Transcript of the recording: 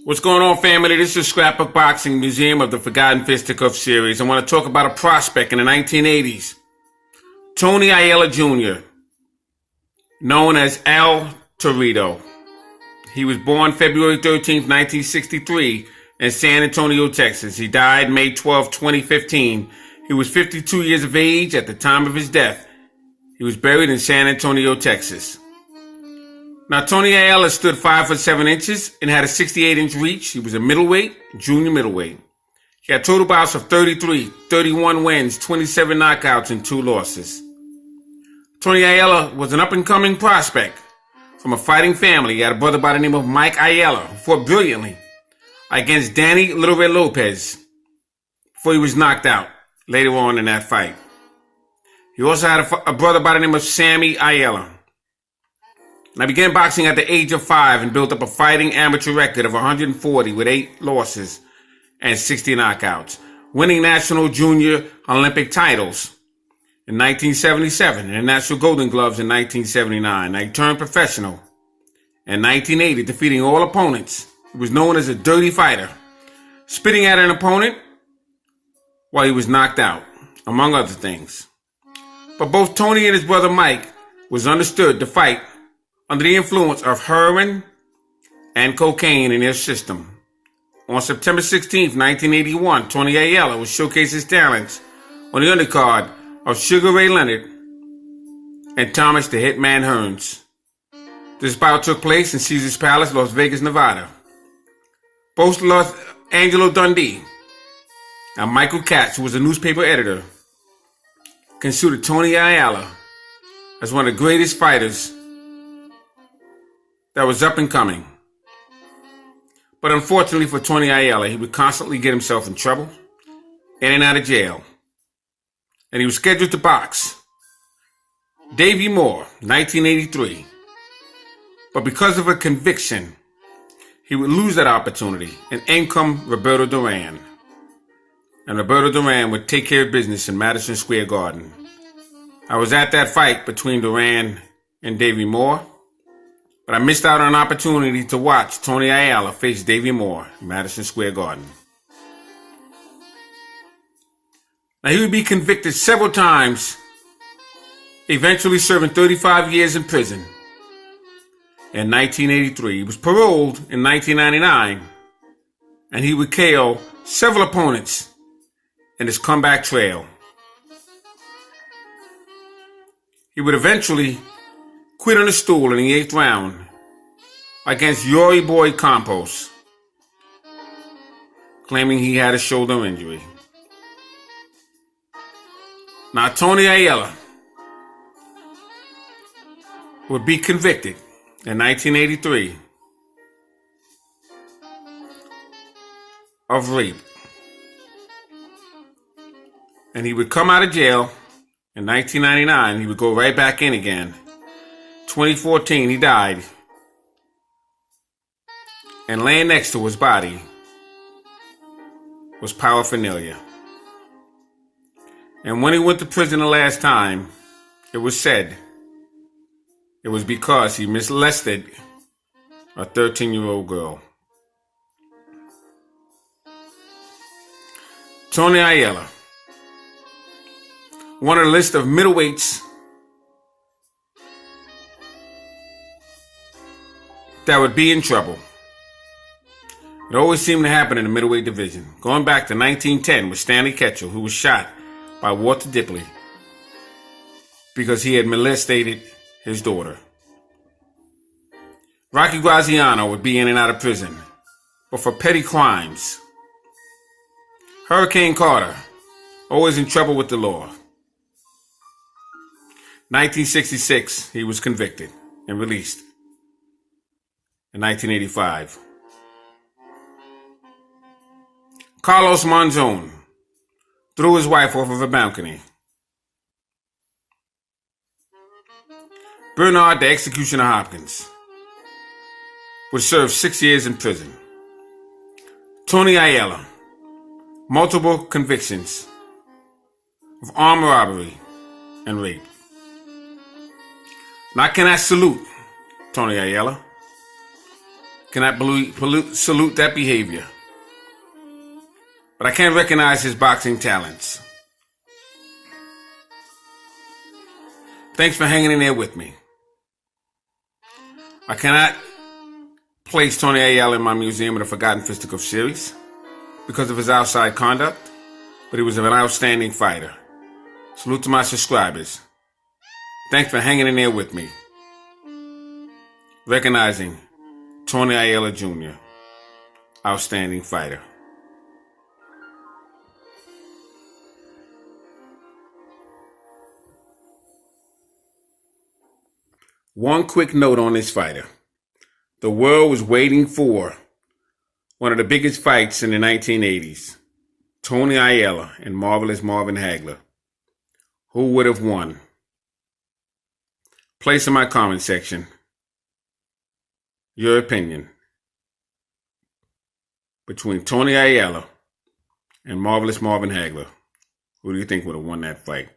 What's going on, family? This is Scrapbook Boxing Museum of the Forgotten Fisticuff series. I want to talk about a prospect in the 1980s, Tony Ayala Jr., known as El Torito. He was born February 13th, 1963 in San Antonio, Texas. He died May 12, 2015. He was 52 years of age at the time of his death. He was buried in San Antonio, Texas. Now, Tony Ayala stood 5'7" and had a 68-inch reach. He was a middleweight, junior middleweight. He had total bouts of 33, 31 wins, 27 knockouts, and 2 losses. Tony Ayala was an up-and-coming prospect from a fighting family. He had a brother by the name of Mike Ayala, who fought brilliantly against Danny Little Red Lopez before he was knocked out later on in that fight. He also had a brother by the name of Sammy Ayala. And I began boxing at the age of 5 and built up a fighting amateur record of 140 with 8 losses and 60 knockouts, winning national junior Olympic titles in 1977 and national Golden Gloves in 1979. I turned professional in 1980, defeating all opponents. He was known as a dirty fighter, spitting at an opponent while he was knocked out, among other things. But both Tony and his brother Mike was understood to fight under the influence of heroin and cocaine in their system. On September 16, 1981, Tony Ayala would showcase his talents on the undercard of Sugar Ray Leonard and Thomas the Hitman Hearns. This bout took place in Caesars Palace, Las Vegas, Nevada. Both Los Angelo Dundee and Michael Katz, who was a newspaper editor, considered Tony Ayala as one of the greatest fighters that was up and coming. But unfortunately for Tony Ayala, he would constantly get himself in trouble, in and out of jail. And he was scheduled to box Davey Moore, 1983. But because of a conviction, he would lose that opportunity, and in come Roberto Duran. And Roberto Duran would take care of business in Madison Square Garden. I was at that fight between Duran and Davey Moore, but I missed out on an opportunity to watch Tony Ayala face Davey Moore in Madison Square Garden. Now, he would be convicted several times, eventually serving 35 years in prison. In 1983, he was paroled in 1999, and he would KO several opponents in his comeback trail. He would eventually quit on a stool in the 8th round against Yori Boy Campos, claiming he had a shoulder injury. Now, Tony Ayala would be convicted in 1983 of rape. And he would come out of jail in 1999. He would go right back in again. 2014, he died. And laying next to his body was paraphernalia. And when he went to prison the last time, it was said it was because he molested a 13-year-old girl. Tony Ayala, one of the list of middleweights that would be in trouble. It always seemed to happen in the middleweight division, going back to 1910 with Stanley Ketchel, who was shot by Walter Dipley because he had molested his daughter. Rocky Graziano would be in and out of prison, but for petty crimes. Hurricane Carter, always in trouble with the law. 1966, he was convicted and released. In 1985. Carlos Monzon threw his wife off of a balcony. Bernard the Executioner Hopkins would serve 6 years in prison. Tony Ayala, multiple convictions of armed robbery and rape. Now, can I salute Tony Ayala? Cannot salute that behavior. But I can recognize his boxing talents. Thanks for hanging in there with me. I cannot place Tony Ayala in my Museum of the Forgotten Fisticuff series because of his outside conduct, but he was an outstanding fighter. Salute to my subscribers. Thanks for hanging in there with me. Recognizing Tony Ayala Jr., outstanding fighter. One quick note on this fighter. The world was waiting for one of the biggest fights in the 1980s. Tony Ayala and Marvelous Marvin Hagler. Who would have won? Place in my comment section your opinion between Tony Ayala and Marvelous Marvin Hagler. Who do you think would have won that fight?